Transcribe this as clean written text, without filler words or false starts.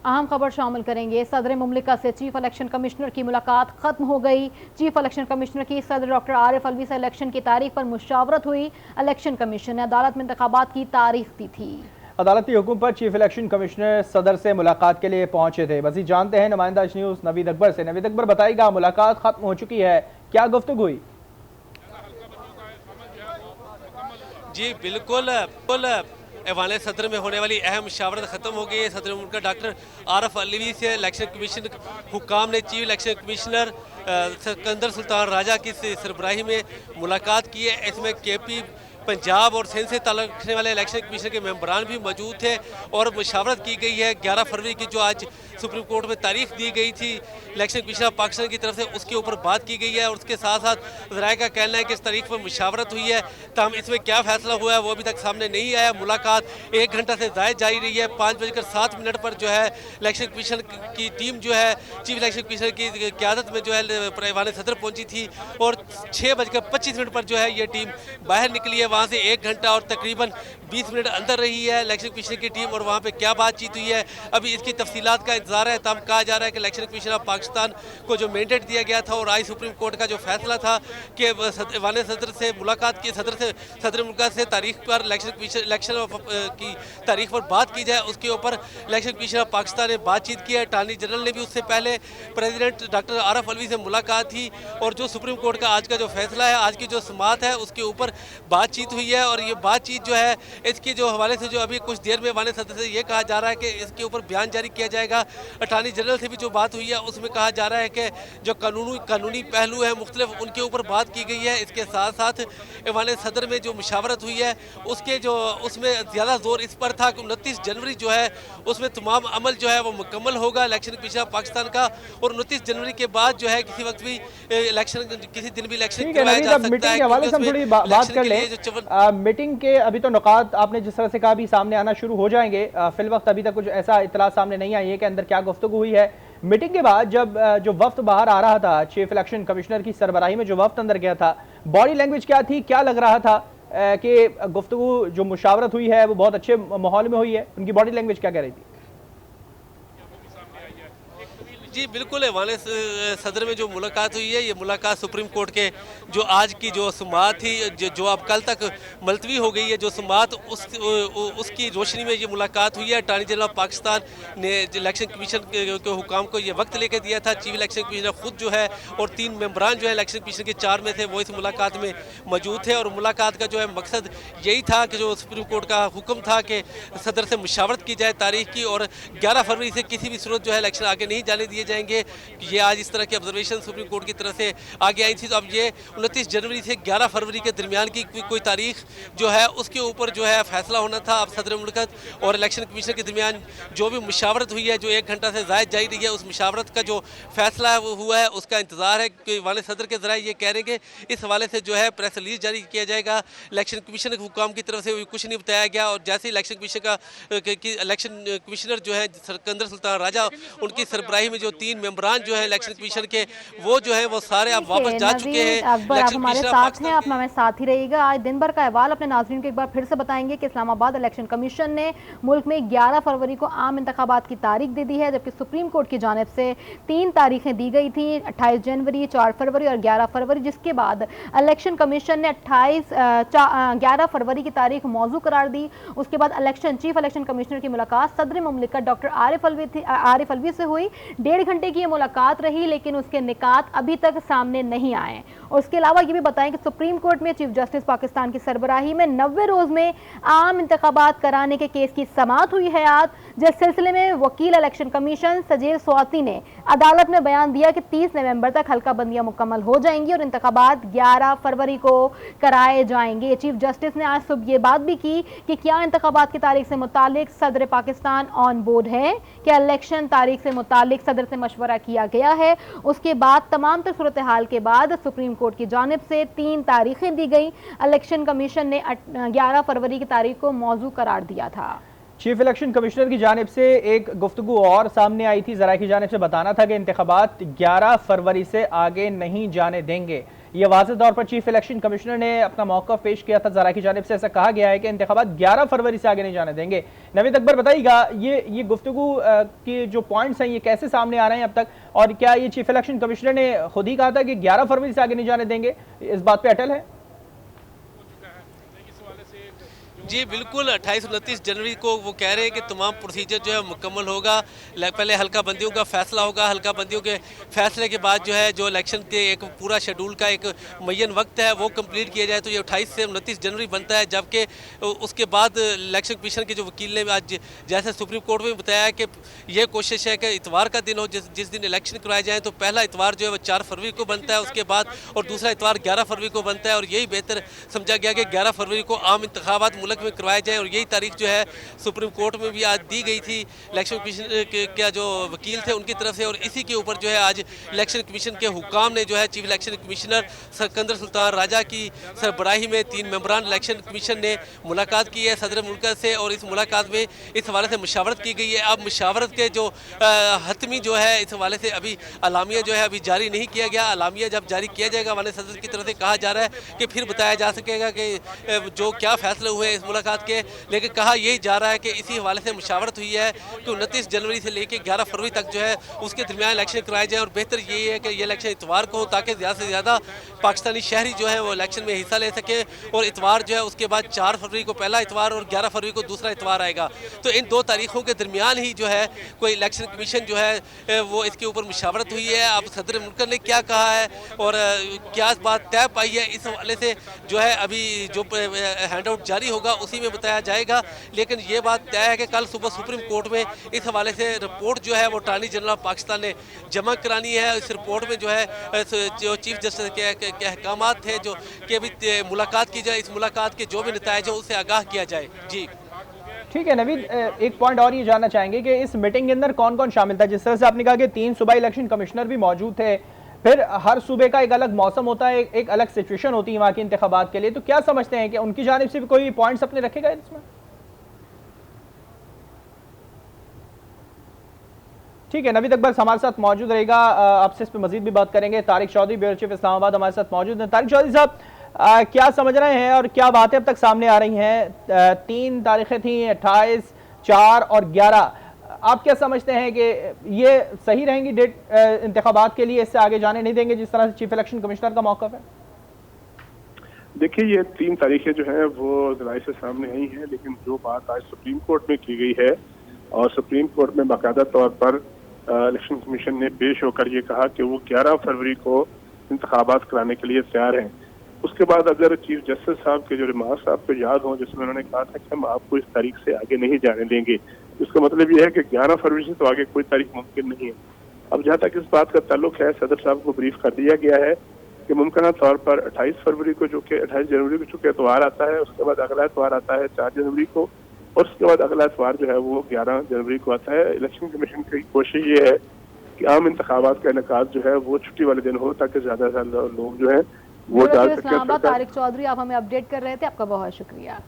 अहम खबर शामिल करेंगे। सदर मुमलिका से चीफ इलेक्शन कमिश्नर की मुलाकात खत्म हो गई। चीफ इलेक्शन कमिश्नर की सदर डॉक्टर आरिफ अलवी से इलेक्शन की तारीख पर मुशावरत हुई। इलेक्शन कमीशन ने अदालत में इंतखाबात की तारीख दी थी। अदालती हुक्म पर चीफ इलेक्शन कमिश्नर सदर से मुलाकात के लिए पहुंचे थे। मज़ीद जानते हैं नुमाइंदा न्यूज़ नवीद अकबर से। नवीद अकबर, बताइएगा, मुलाकात खत्म हो चुकी है, क्या गुफ्तगू हुई? जी बिल्कुल ऐवान सदर में होने वाली अहम मुशावरत खत्म हो गई है। सदर मुल्क डॉक्टर आरिफ अलवी से इलेक्शन कमीशन हुकाम ने chief election commissioner Sikandar Sultan Raja की सरबराही में मुलाकात की है। इसमें केपी पंजाब और सिंध से ताल्लुक़ रखने वाले इलेक्शन कमीशन के मेंबरान भी मौजूद थे और मुशावरत की गई है। 11 फरवरी की जो आज सुप्रीम कोर्ट में तारीख दी गई थी इलेक्शन कमीशन ऑफ पाकिस्तान की तरफ से, उसके ऊपर बात की गई है और उसके साथ साथ ज़राए का कहना है कि इस तारीख पर मुशावरत हुई है। तमाम इसमें क्या फैसला हुआ है वो अभी तक सामने नहीं आया। मुलाकात 1 घंटा से ज़ायद जारी रही है। 5:07 पर जो है इलेक्शन कमीशन की टीम जो है चीफ इलेक्शन कमिश्नर की क़यादत में जो है ऐवान सदर पहुंची थी और 6:25 पर जो है ये टीम बाहर निकली है। वहाँ से 1 घंटा और तकरीबन 20 मिनट अंदर रही है इलेक्शन कमीशन की टीम और वहाँ पे क्या बातचीत हुई है अभी इसकी तफसीलात का इंतजार है। तब कहा जा रहा है कि इलेक्शन कमीशन ऑफ पाकिस्तान को जो मैंडेट दिया गया था और आज सुप्रीम कोर्ट का जो फैसला था कि ऐवान सदर से मुलाकात की, सदर मुल्क से तारीख पर इलेक्शन की तारीख पर बात की जाए, उसके ऊपर इलेक्शन कमीशन ऑफ पाकिस्तान ने बातचीत की है। अटॉर्नी जनरल ने भी उससे पहले प्रेसिडेंट डॉक्टर आरिफ अलवी से मुलाकात की और जो सुप्रीम कोर्ट का आज का जो फैसला है, आज की जो समाअत है, उसके ऊपर बातचीत हुई है। और ये बातचीत जो है इसके जो हवाले से जो अभी कुछ देर में ऐवान सदर से ये कहा जा रहा है कि इसके ऊपर बयान जारी किया जाएगा। अटॉर्नी जनरल से भी जो बात हुई है उसमें कहा जा रहा है कि जो कानूनी पहलू है मुख्तलिफ, उनके ऊपर बात की गई है। इसके साथ साथ ऐवान सदर में जो मुशावरत हुई है उसमें ज़्यादा जोर इस पर था कि 29 जनवरी जो है उसमें तमाम अमल जो है वो मुकम्मल होगा इलेक्शन कमीशन ऑफ पाकिस्तान का और 29 जनवरी के बाद जो है किसी वक्त भी इलेक्शन, किसी दिन भी इलेक्शन करवाया जा सकता है। हवाले से हम थोड़ी बात कर लें। मीटिंग के अभी तो नुकात आपने जिस तरह से कहा भी सामने आना शुरू हो जाएंगे। फिल वक्त अभी तक कुछ ऐसा इतला सामने नहीं आई है कि अंदर क्या गुफ्तगू हुई है। मीटिंग के बाद जब जो वफ्त बाहर आ रहा था, चीफ इलेक्शन कमिश्नर की सरबराही में जो वफ्त अंदर गया था, बॉडी लैंग्वेज क्या थी, क्या लग रहा था कि गुफ्तगू जो मुशावरत हुई है वो बहुत अच्छे माहौल में हुई है? उनकी बॉडी लैंग्वेज क्या कह रही थी? जी बिल्कुल, ऐवान सदर में जो मुलाकात हुई है, ये मुलाकात सुप्रीम कोर्ट के जो आज की जो समाअत थी, जो अब कल तक मुलतवी हो गई है जो समाअत, उसकी रोशनी में ये मुलाकात हुई है। अटॉर्नी जनरल ऑफ पाकिस्तान ने इलेक्शन कमीशन के हुकाम को ये वक्त लेकर दिया था। चीफ इलेक्शन कमिश्नर खुद जो है और 3 मेंबरान जो है इलेक्शन कमीशन के 4 में थे, वो इस मुलाकात में मौजूद थे और मुलाकात का जो है मकसद यही था कि जो सुप्रीम कोर्ट का हुक्म था कि सदर से मुशावरत की जाए तारीख की और 11 फरवरी से किसी भी सूरत जो है इलेक्शन आगे नहीं जाने दिए जाएंगे। ये आज इस तरह की ऑब्जर्वेशन सुप्रीम कोर्ट की तरफ से आगे आई थी। तो अब ये 29 जनवरी से 11 फरवरी के दरमियान की कोई तारीख जो है उसके ऊपर जो है फैसला होना था। अब सदर मुल्कत और इलेक्शन कमीशन के दरमियान जो भी मुशावरत हुई है, जो 1 घंटा से ज़ायद जारी रही है, उस मुशावरत का जो फैसला हुआ है उसका इंतजार है कि ऐवान सदर के ज़रिए ये कह रहे हैं कि इस हवाले से जो है प्रेस रिलीज जारी किया जाएगा। इलेक्शन कमीशन के हुकाम की तरफ से कुछ नहीं बताया गया और जैसे इलेक्शन कमीशन का इलेक्शन कमिश्नर जो है सिकंदर सुल्तान राजा, उनकी सरबराही में जो 3 मेंबरान जो है इलेक्शन कमीशन के, वो जो है वो सारे अब वापस जा चुके हैं। अकबर, आप हमारे साथ हैं, आप हमारे साथ ही रहिएगा। आज दिन भर का अहवाल अपने नाज़रीन को एक बार फिर से बताएंगे कि इस्लामाबाद इलेक्शन कमीशन ने मुल्क में 11 फरवरी को आम इंतखाबात की तारीख दे दी है, जबकि सुप्रीम कोर्ट की जानिब से 3 तारीखें दी गई थी, 28 जनवरी, 4 फरवरी और 11 फरवरी, जिसके बाद इलेक्शन कमीशन ने 11 फरवरी की तारीख मौजू करार दी। उसके बाद चीफ इलेक्शन कमिश्नर की मुलाकात सदर मुमलिकत डॉक्टर आरिफ अलवी से हुई। 1.5 घंटे की ये मुलाकात रही, लेकिन उसके निकात अभी तक सामने नहीं आए। और उसके अलावा ये भी बताएं कि सुप्रीम कोर्ट में चीफ जस्टिस पाकिस्तान की सरबराही में 90 रोज में आम इंतखाबात कराने के केस की समाअत हुई है आज, जिस सिलसिले में वकील इलेक्शन कमीशन सजीव स्वाति ने अदालत में बयान दिया कि 30 नवंबर तक हल्का बंदियां मुकम्मल हो जाएंगी और इंतखाबात 11 फरवरी को कराए जाएंगे। चीफ जस्टिस ने आज सुबह ये बात भी की कि क्या इंतखाबात की तारीख से मुतालिक सदर पाकिस्तान ऑन बोर्ड है, क्या इलेक्शन तारीख से मुतालिक सदर से मशवरा किया गया है। उसके बाद तमाम तर सूरत हाल के बाद सुप्रीम कोर्ट की जानिब से 3 तारीखें दी गई। इलेक्शन कमीशन ने 11 फरवरी की तारीख को मौजू करार दिया था। चीफ इलेक्शन कमिश्नर की जानिब से एक गुफ्तगू और सामने आई थी, ज़राए की जानिब से बताना था कि इंतखाबात 11 फरवरी से आगे नहीं जाने देंगे। ये वाज़ेह तौर पर चीफ इलेक्शन कमिश्नर ने अपना मौक़िफ़ पेश किया था। ज़रा की जानिब से ऐसा कहा गया है कि इंतखाबात 11 फरवरी से आगे नहीं जाने देंगे। नवीद अकबर बताइएगा, ये गुफ्तगू की जो पॉइंट्स हैं ये कैसे सामने आ रहे हैं अब तक, और क्या ये चीफ इलेक्शन कमिश्नर ने खुद ही कहा था कि 11 फरवरी से आगे नहीं जाने देंगे, इस बात पर अटल है? जी बिल्कुल, 28-29 जनवरी को वो कह रहे हैं कि तमाम प्रोसीजर जो है मुकम्मल होगा। पहले हल्का बंदियों का फैसला होगा, हल्का बंदियों के फैसले के बाद जो है जो इलेक्शन के एक पूरा शेड्यूल का एक मुय्यन वक्त है वो कंप्लीट किया जाए, तो ये 28 से 29 जनवरी बनता है। जबकि उसके बाद इलेक्शन कमीशन के जो वकील ने आज जैसे सुप्रीम कोर्ट में बताया कि ये कोशिश है कि इतवार का दिन हो, जिस दिन इलेक्शन कराए जाएँ, तो पहला इतवार जो है वो 4 फरवरी को बनता है उसके बाद, और दूसरा इतवार 11 फरवरी को बनता है। और यही बेहतर समझा गया कि 11 फरवरी को आम इंतखाबात मुल्क में करवाए जाए, और यही तारीख जो है सुप्रीम कोर्ट में भी आज दी गई थी इलेक्शन कमीशन के जो वकील थे उनकी तरफ से। और इसी के ऊपर जो है आज इलेक्शन कमीशन के हुकाम ने जो है chief election commissioner Sikandar Sultan Raja की सरबराही में 3 मेंबरान इलेक्शन कमीशन ने मुलाकात की है सदर मुल्क से, और इस मुलाकात में इस हवाले से मुशावरत की गई है। अब मुशावरत के जो हतमी जो है इस हवाले से अभी अलामिया जो है अभी जारी नहीं किया गया। अलामिया जब जारी किया जाएगा वाले सदर की तरफ से कहा जा रहा है कि फिर बताया जा सकेगा कि जो क्या फैसले हुए इस मुलाकात के। लेकिन कहा यही जा रहा है कि इसी हवाले से मुशावरत हुई है कि 29 जनवरी से लेकर 11 फरवरी तक जो है उसके दरमियान इलेक्शन कराए जाए, और बेहतर यही है कि ये इलेक्शन इतवार को हो ताकि ज़्यादा से ज़्यादा पाकिस्तानी शहरी जो है वो इलेक्शन में हिस्सा ले सके। और इतवार जो है उसके बाद 4 फरवरी को पहला इतवार और 11 फरवरी को दूसरा इतवार आएगा, तो इन 2 तारीखों के दरमियान ही जो है कोई इलेक्शन कमीशन जो है वो इसके ऊपर मुशावरत हुई है। अब सदर मुल्क ने क्या कहा है और क्या बात तय पाई है, इस हवाले से जो है अभी जो हैंड आउट जारी होगा उसी में बताया जाएगा। लेकिन ये बात तय है कि कल सुबह सुप्रीम कोर्ट में इस हवाले से रिपोर्ट जो है वो अटॉर्नी जनरल ऑफ पाकिस्तान ने जमा करानी है। इस रिपोर्ट में जो है जो चीफ जस्टिस के अहकामात थे जो कि अभी मुलाकात की जाए, इस मुलाकात के जो भी नताइज हो उससे आगाह किया जाए। जी ठीक है नवीद, एक पॉइंट और ये जानना चाहेंगे कि इस मीटिंग के अंदर कौन कौन शामिल था? जिस तरह से आपने कहा कि 3 सूबाई इलेक्शन कमिश्नर भी मौजूद थे, फिर हर सूबे का एक अलग मौसम होता है, एक अलग सिचुएशन होती है वहाँ के इंतखाबात के लिए, तो क्या समझते हैं कि उनकी जानिब से भी कोई पॉइंट्स अपने रखेगा इसमें? ठीक है, नवीद अकबर हमारे साथ मौजूद रहेगा, आपसे इस पर मजीद भी बात करेंगे। तारिक चौधरी ब्यूरो चीफ इस्लामाबाद हमारे साथ मौजूद हैं। तारिक चौधरी साहब, क्या समझ रहे हैं और क्या बातें अब तक सामने आ रही हैं? 3 तारीखें थी, 28, 4 और 11, आप क्या समझते हैं कि ये सही रहेंगी डेट इंतखाबात के लिए, इससे आगे जाने नहीं देंगे जिस तरह से चीफ इलेक्शन कमिश्नर का मौक़िफ़ है? देखिए, ये 3 तारीखें जो है वो ज़राए से सामने आई हैं, लेकिन जो बात आज सुप्रीम कोर्ट में की गई है और सुप्रीम कोर्ट में बाकायदा तौर पर इलेक्शन कमीशन ने पेश होकर ये कहा कि वो 11 फरवरी को इंतखाबात कराने के लिए तैयार हैं। उसके बाद अगर चीफ जस्टिस साहब के जो रिमार्क्स आपको याद हों जिसमें उन्होंने कहा था कि हम आपको इस तारीख से आगे नहीं जाने देंगे, इसका मतलब ये है कि 11 फरवरी से तो आगे कोई तारीख मुमकिन नहीं है। अब जहाँ तक इस बात का ताल्लुक है, सदर साहब को ब्रीफ कर दिया गया है कि मुमकिन तौर पर 28 फरवरी को, जो कि 28 जनवरी को चूंकि एतवार आता है, उसके बाद अगला एतवार आता है 4 जनवरी को, और उसके बाद अगला एतवार जो है वो 11 जनवरी को आता है। इलेक्शन कमीशन की कोशिश ये है कि आम इंतखाबात का इनेकाद जो है वो छुट्टी वाले दिन हो ताकि ज्यादा से ज्यादा लोग जो है वो डाल सकें। तारिक चौधरी, आप हमें अपडेट कर रहे थे, आपका बहुत शुक्रिया।